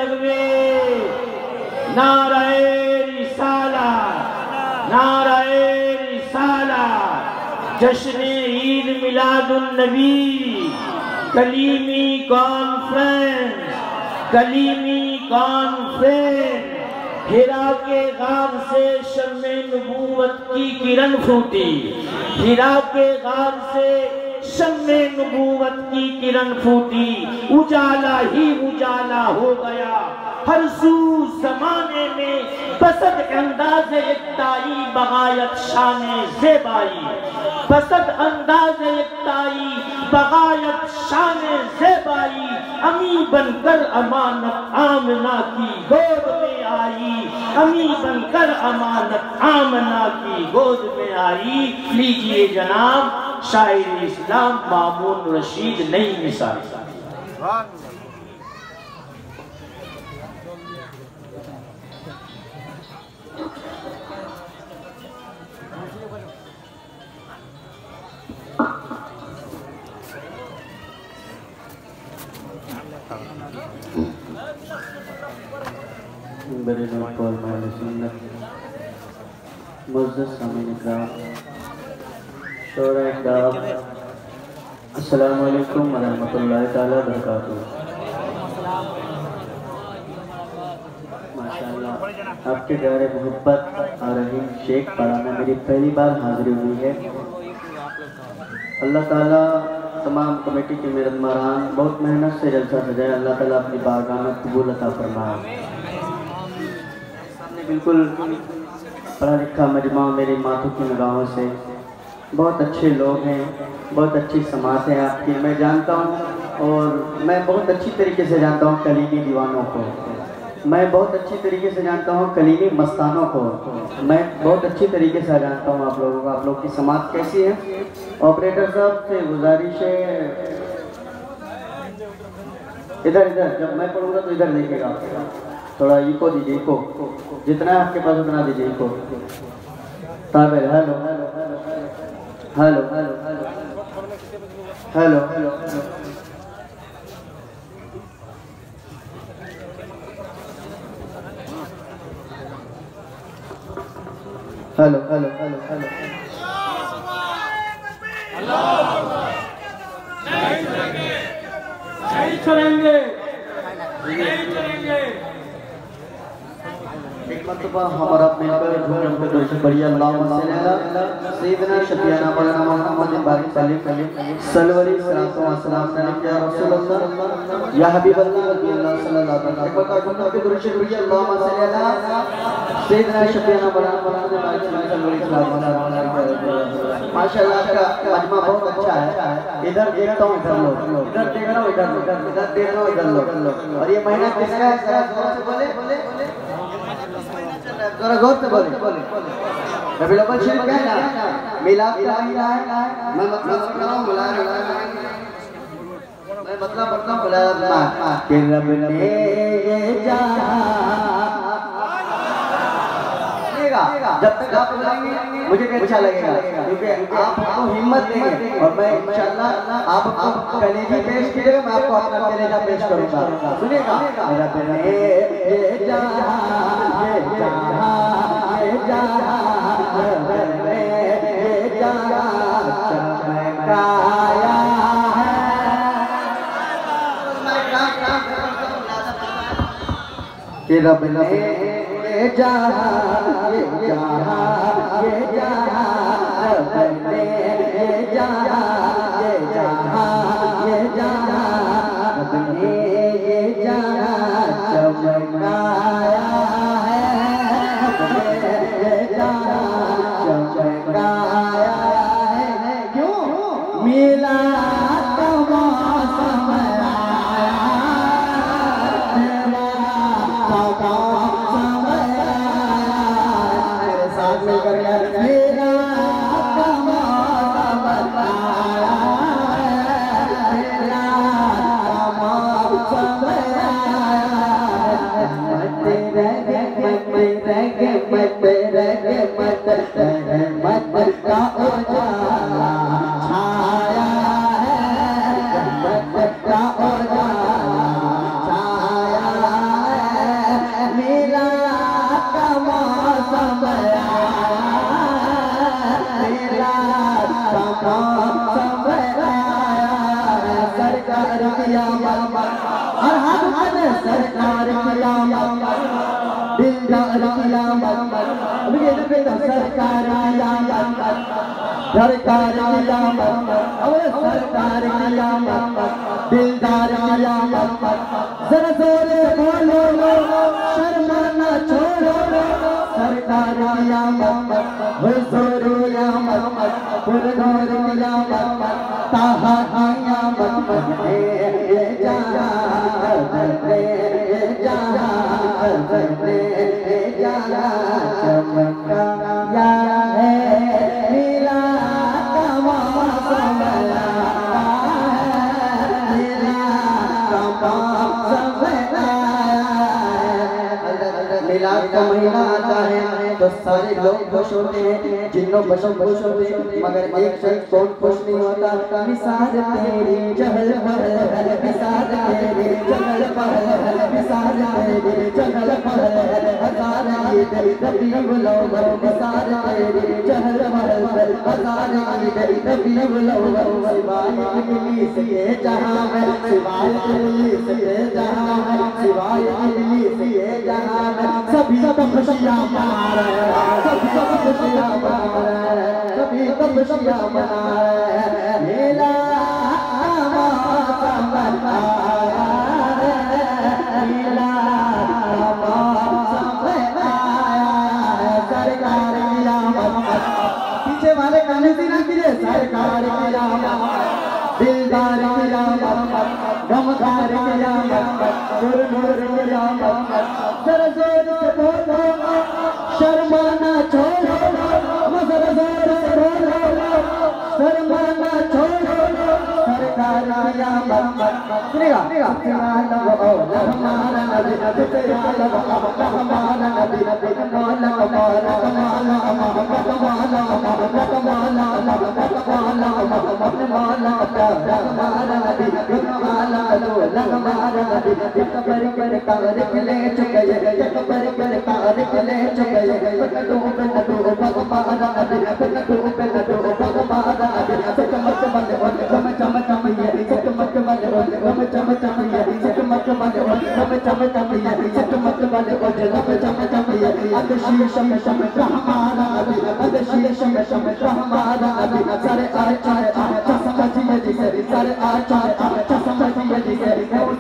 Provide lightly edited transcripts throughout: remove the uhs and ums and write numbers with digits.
जलवे, नाराए रिसाला, नाराए रिसाला, जश्न ईद मिलादुन नबी, Kalimi conference, Kalimi conference. हिरा के गार से शम्मे नबूवत की किरण फूटी, हिरा के गार से शम्मे नबूवत की किरण फूटी, उजाला ही उजाला हो गया हर सू ज़माने में। बसद अंदाज़ इक्ताई बगायत शाने ज़ेबाई, बसद अंदाज़ इक्ताई बगायत शाने ज़ेबाई। अमी बनकर अमानत आमना की गोद में आई, अमी बनकर अमानत आमना की गोद में आई। लीजिए जनाब शायर इस्लाम मामून रशीद नई मिसाल। अस्सलामु अलैकुम व रहमतुल्लाहि ताला बरकातुहू। माशाअल्लाह आपके प्यारे मोहब्बत और रहीम शेख पारा में मेरी पहली बार हाजिरी हुई है। अल्लाह ताला तमाम कमेटी के मेहमानान बहुत मेहनत से जलसा सजाए, अल्लाह ताला अपनी बारगाह में कबूल अता फरमाए। बिल्कुल पढ़ा लिखा मजमा मेरी माथों की निगाहों से, बहुत अच्छे लोग हैं, बहुत अच्छी समात है आपकी, मैं जानता हूँ। और मैं बहुत अच्छी तरीके से जानता हूँ कलीमी दीवानों को, मैं बहुत अच्छी तरीके से जानता हूँ कलीमी मस्तानों को, मैं बहुत अच्छी तरीके से जानता हूँ आप लोगों को, आप लोग की समात कैसी है। ऑपरेटर साहब से गुजारिश है, इधर इधर जब मैं पढ़ूंगा तो इधर देखिएगा, थोड़ा इको दीजिए, इको जितना है आपके पास उतना दीजिए इको। ताबिर hello hello hello hello hello hello hello hello hello. नहीं चलेंगे, नहीं चलेंगे। एक मरतबा हमारा मिलकर झूम कर दुआ बढ़िया अल्लाहुम्मा सल्ली अला सय्यिदना शफीअना मौलाना मोहम्मद बारिक सल्लल्लाहु अलैहि वसल्लम या रसूल अल्लाह या हबीब अल्लाह सल्लल्लाहु अलैहि वसल्लम। एक बार झूम के दुआ बढ़िया अल्लाहुम्मा सल्ली अला सय्यिदना शफीअना मौलाना मोहम्मद बारिक सल्लल्लाहु अलैहि वसल्लम। माशाअल्लाह का मजमा बहुत अच्छा है। इधर देखता हूँ इधर लोग, इधर देख रहा हूँ इधर लोग, इधर देख रहा हूँ इधर लोग। और ये महीना किसका है जरा जोर से बोले, जरा गौर से बोले। रबीउल अव्वल शरीफ का है ना, मिलाद का महीना है। मैं मतलब पढ़ रहा हूँ मुलायम, मैं मतलब पढ़ता हूँ मुलायम कि रब ने जब तक आप बोलेंगे मुझे अच्छा लगेगा, क्योंकि आपको हिम्मत देंगे। और मैं इंशाअल्लाह आपको कलेजा पेश कीजिएगा, मैं आपको अपना कलेजा पेश करूंगा। सुनिएगा रब ने ये जहां ये जहां ये जहां रब ने ये जहां चमकाया है। कि रब ने ये जहां ये जहां ये जहां रब ने ये जहां ये जहां ये जहां रब ने ये जहां चमकाया है, ये जहां चमकाया है। क्यों मिला तो मौसम आया, दिलदार कियामत अभी ये पे सरकार कियामत सरकार कियामत अबे सरकार कियामत दिलदार कियामत जरा जोर से बोलो शर्मा ना छोड़ो सरकार कियामत हुजूर कियामत पुरनूर कियामत ताहा कियामत चमका या है नीला मिलाद का महीना आता है तो सारे लोग खुश होते हैं, जिन्नों बशर खुश होते हैं, मगर एक शख्स कौन खुश नहीं होता। मिसाल तेरी चहल पहल, मिसाल तेरी चहल पहल, मिसाल तेरी चहल पहल, हजार ईद रबीउल अव्वल, मिसाल तेरी चहल पहल, हजार ईद रबीउल अव्वल, सिवाय इब्लीस ये जहां में, सिवाय इब्लीस ये जहां में, सिवाय इब्लीस ये जहां में, सभी तो खुशियां मना रहे हैं, सभी तो खुशियां मना रहे हैं, सभी तो खुशियां मना रहे हैं। मेला मौसम आया है, मेला मौसम आया है, सरकार कियामत पीछे वाले गाने से ना गिरे, सरकार कियामत दिलदार कियामत गमदार कियामत नूर नूर कियामत जरा जोर से बोलो शर्मा ना छोड़ो जरा जोर से बोलो शर्मा ना छोड़ो सरकार कियामत सुनेगा हमारा नबी नबी तेरा हमारा नबी नबी मौला हमारा कमाल हमारा कमाल हमारा कमाल हमारा कमाल हमारा हमारा नबी हमारा लो हमारा नबी कबर कर कार ले चुके कबर कर कार ले चुके पकड़ो भगवान नबी पकड़ो भगवान नबी चमक बंद चम चम चम ये चमक बंद चम चम चम ये चमक बंद चम चम चम ये चमक बंद चम चम चम ये अदशीशम शम हमारा नबी अदशीशम शम हमारा नबी सारे अच्छा समझिए जिसे सारे अच्छा समझिए जिसे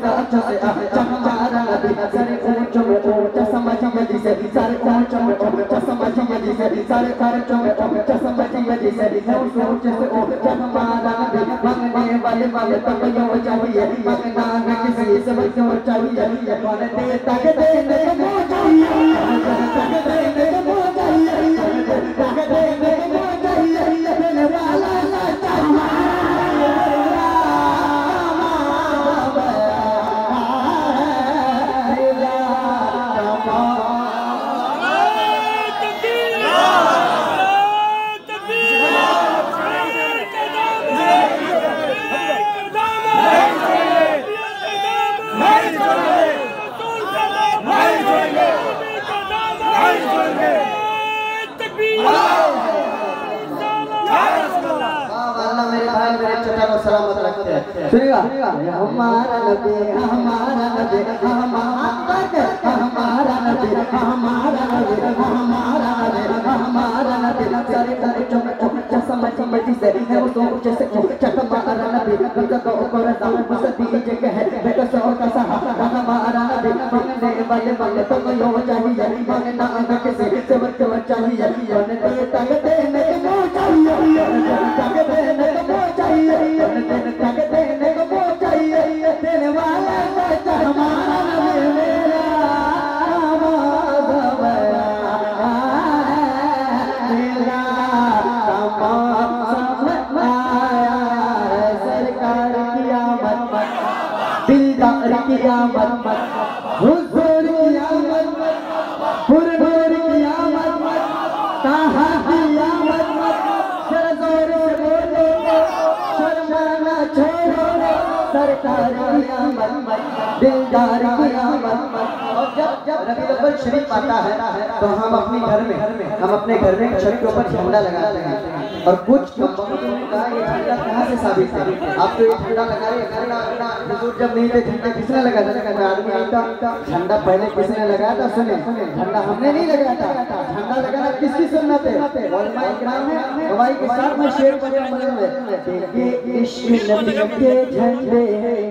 अच्छा से अच्छा हमारा नबी सारे ऊंच में ऊंचा समझिए जिसे सारे ऊंच में ऊंचा समझिए जिसे सारे ऊंच में ऊंचा समझिए जिसे ऊंच से ऊंचा हमारा नबी मांगने वाले वाले तक यो चाहिए मांगना है किसी से बच्चों चाहिए कौन देता के देने को चाहिए तक देने को चाहिए तक देने को चाहिए देने वाला सलामत रखते हैं। सुनिएगा हमारा नबी हमारा नबी हमारा नबी हमारा नबी हमारा नबी हमारा नबी सारे सारे चमक समझ से है वो सोच से चकमारा नबी तो को रजा मस्ती जगह है बेटा सो का सहा हमारा नबी मांगने वाले वाले तो यो चाहिए मांगना अंग के से वक्त चाहिए कौन देता के देने को चाहिए तक देने को चाहिए तक देने को चाहिए देने वाला हमारा नबी मेरा दिलदार कियामत हुजूर कियामत पुरनूर कियामत ताहा कियामत जरा जोर से बोलो शर्मा ना छोड़ो सरकार कियामत दिलदार कियामत। रबीउल अव्वल शरीफ आता है तो हम अपने घर में छत के ऊपर झंडा लगाते हैं। और कुछ लोगों ने कहा ये झंडा कहाँ से साबित है? आप तो ये झंडा लगा रहे हैं, हुजूर जब नहीं थे झंडा किसने लगाया था? आदमी नहीं था। झंडा पहले किसने लगाया था? सुने, झंडा हमने नहीं लगाया था। झंडा लगाना किसकी सुन्नत है? उलमाए किराम है, गवाही के साथ में शेर बजा बने हुए ये इश्क नबी के झंडे हैं,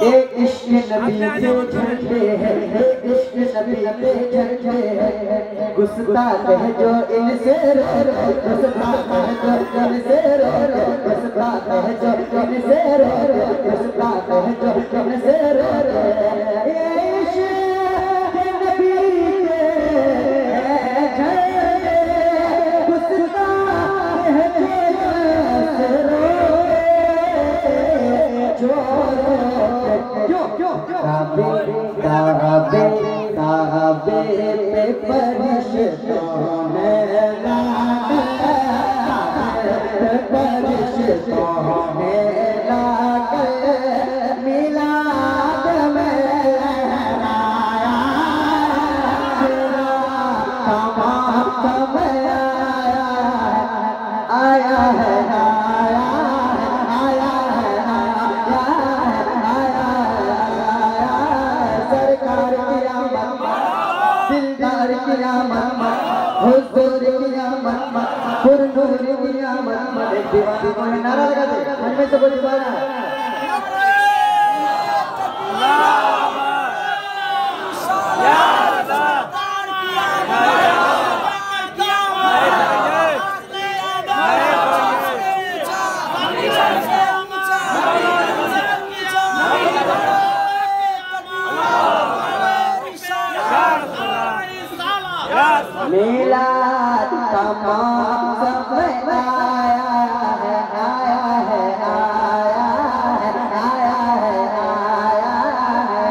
ये इश्क नबी के झंडे हैं, ये इश्क नबी के झंडे हैं। गुस्ताख है जो इनसे गुस्ताख है जो इनसे गुस्ताख है जो इनसे गुस्ताख है जो इनसे ये इश्क नबी के झंडे गुस्ताख है जो काबे पे परिश्तों ने मिलाद में आया है हुजूर क़यामत पुरनूर क़यामत। एक दीवानी को नारा लगा दे, मन में से कोई दीवाना है। मिलाद का मौसम आया है, आया है, आया है, आया है, आया है।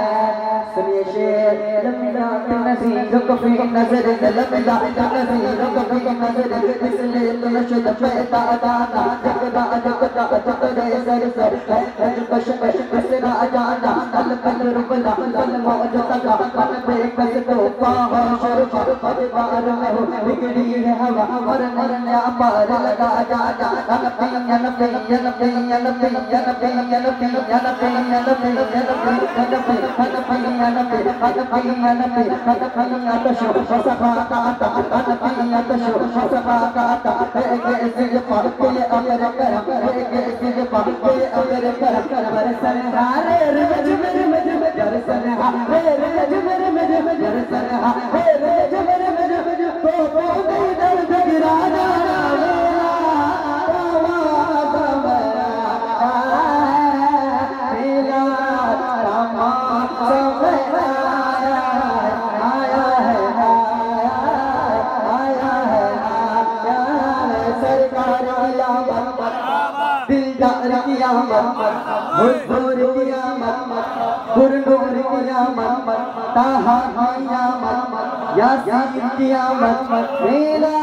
सुनिए शेर लम्बियात नज़ीरों को फी नज़र लम्बियात नज़ीरों को फी नज़र इसलिए तो नशद पैदा दादा जगदा जगदा जगदे सर सर कश कश कसरा जाना कल कल रुबला कल मौजूदा कल पे कस तो पाहो शुरू परिवार में हो बिगड़ी है हवा और मरने पार लगा जा जा यन पे हुजूर क़यामत पुरनूर क़यामत ताहा क़यामत यासीन क़यामत मेरा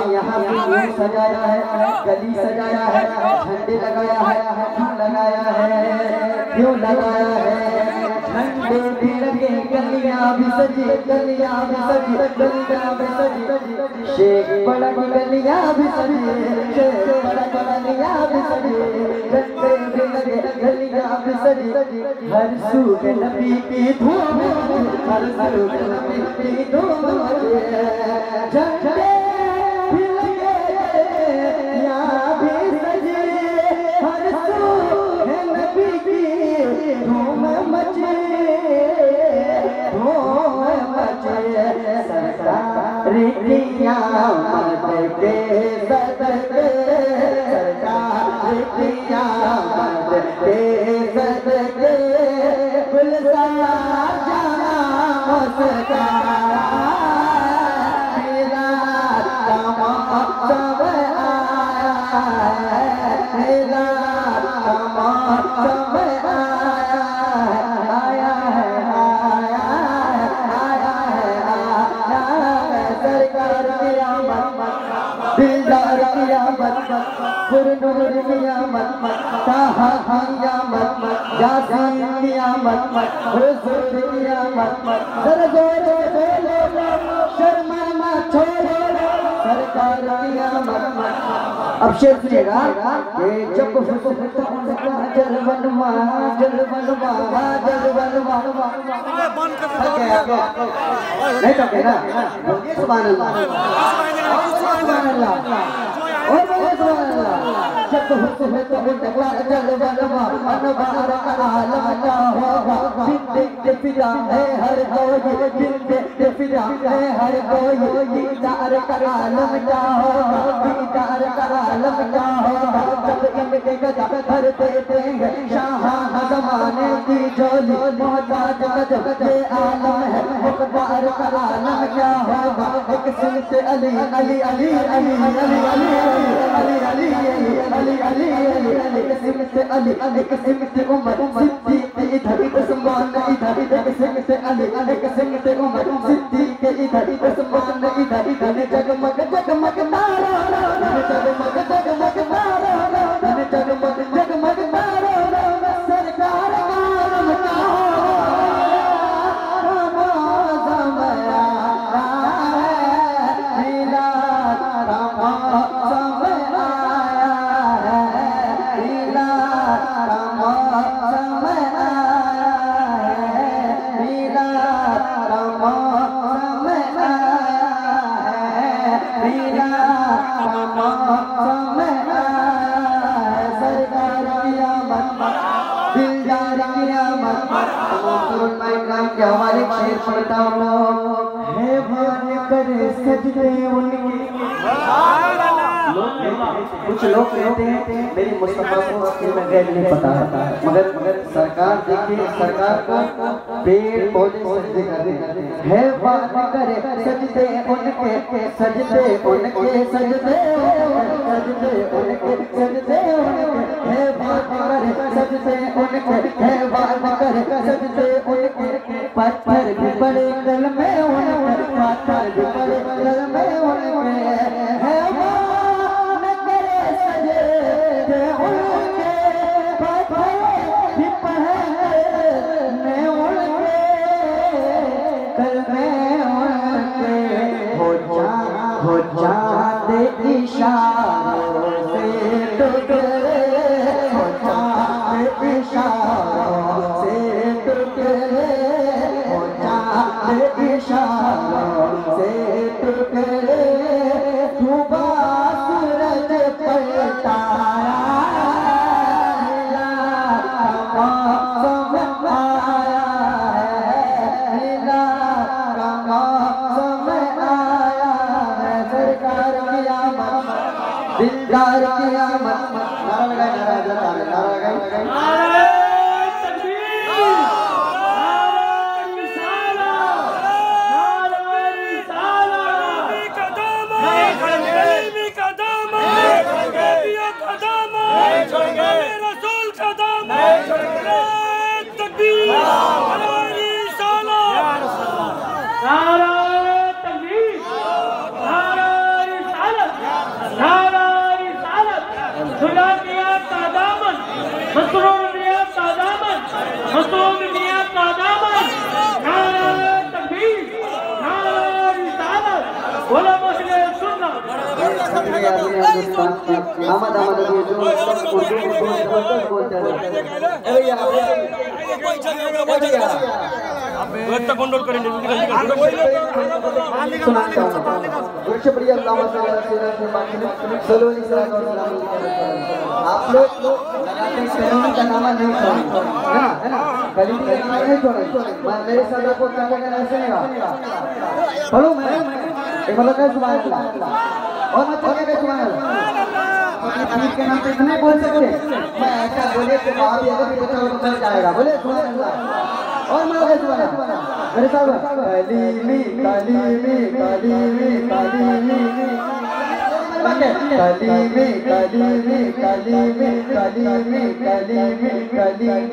यहाँ भी सजाया है, गली सजाया है, झंडे लगाया है, लगाया है, क्यों लगाया है? झंडे भी लगे, गलियां भी सजी, गलियां भी सजी, गलियां भी सजी, शेख बड़ा गलियां भी सजी, शेख बड़ा गलियां भी सजी, झंडे भी लगे, गलियां भी सजी, हर सूख नबी की धूम, हर सूख नबी की धूम, झंडे सरकार क़यामत के सदक़े, सरकार क़यामत के सदक़े गुलज़ार जाना मुस्कुरा मेरा तमाम आया है, मेरा तमाम आया है, आया है, आया है। दिलदार कियामत पुरनूर कियामत ताहा कियामत यासीन कियामत हुजूर कियामत जरा जोर बोलो शर्मा छोड़ो सरकार कियामत। अब शेर सुनिएगा कि जब जलवनवा जलवनवा जलवनवा नहीं तो क्या ना सुभान अल्लाह सुभान अल्लाह और सुभान अल्लाह जब जलवनवा अनवार का आलम हो दिल फिरा है हर कोई दिल फिरा है हर कोई दीदार का आलम क्या हो दीदार का आलम क्या हो जब इनके गदा भर देते हैं शाह ज़माने की झोली मोहताज गजब ये आलम है मुक़द्दर का आलम क्या हो एक सिल से अली अली अली अली अली अली अली अली अली अली एक सिल से अली एक सिल से उमर सिद्दीक़ इधर उस्मान इधर एक सिल से अली एक सिल से उमर सिद्दीक़ इधर उस्मान इधर इधर जगमग जगमग तारा जगमग जगमग तारा जगमग जगमग तारा सरकार हमारे शेर पढ़ता हूँ है भान करे सजदे उनके। कुछ लोग कहते हैं मेरी मुस्तफा को अपने में गैर नहीं पता मगर सरकार देखिए सरकार को पेड़ पौधे सजदे करते है भान करे सजदे उनके सजदे उनके सजदे सजदे उनके सजदे उनके है भान करे सजदे उनके है भान करे सजदे उनके पत्थर भी बड़े कल में उनके पत्थर भी बड़े कल में उनके है मान करे सजदे उनके पत्थर भी पहने उनके कल में उनके हो जाते इशारों से टुकड़े हो जाते इशारों से टुकड़े इशारों से टुकड़े सुबह सूरज पलटाया मौसम आया है मौसम आया है सरकार कियामत दिलदार कियामत नारा लगाए नारा कंट्रोल करेंगे आप लोग का नाम नहीं है ना गली नहीं छोड़ेंगे मेरे साथ आपको क्या करना ऐसे नहीं पढ़ो मैं एक मतलब कैसे सुना और मैं तो क्या सुना पीर के नाम पे इतने बोल सकते मैं ऐसा बोले तो आप भी अगर बच्चा तो चल जाएगा बोले सुभान अल्लाह और मैं कैसे सुना मेरे साथ कलीमी कलीमी कलीमी कलीमी कलीमी कलीमी कलीमी कलीमी कलीमी कलीमी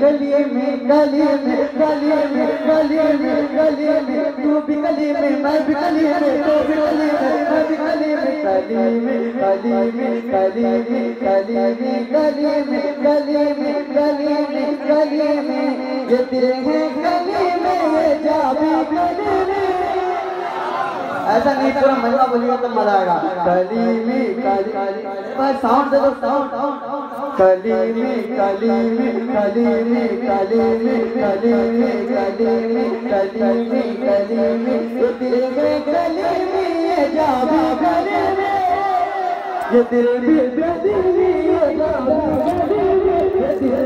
कलीमी कलीमी कलीमी कलीमी कली में, तू भी कली में, मैं भी कली में, तू भी कली में, मैं भी कली में, कली में, कली में, कली में, कली में, कली में, कली में, कली में, कली में, ये दिल है कली में, ये जा भी कली में। ऐसा नहीं पूरा मजा बोलिएगा तो मजा आएगा। कली में कली, बस साउंड दे दो, साउंड। कली में कली में, कली में, कली में, कली में, कली में, कली में, कली में, ये दिल में कली में, ये जा भी कली में, ये दिल भी कली में, ये जा भी कली में, ये दिल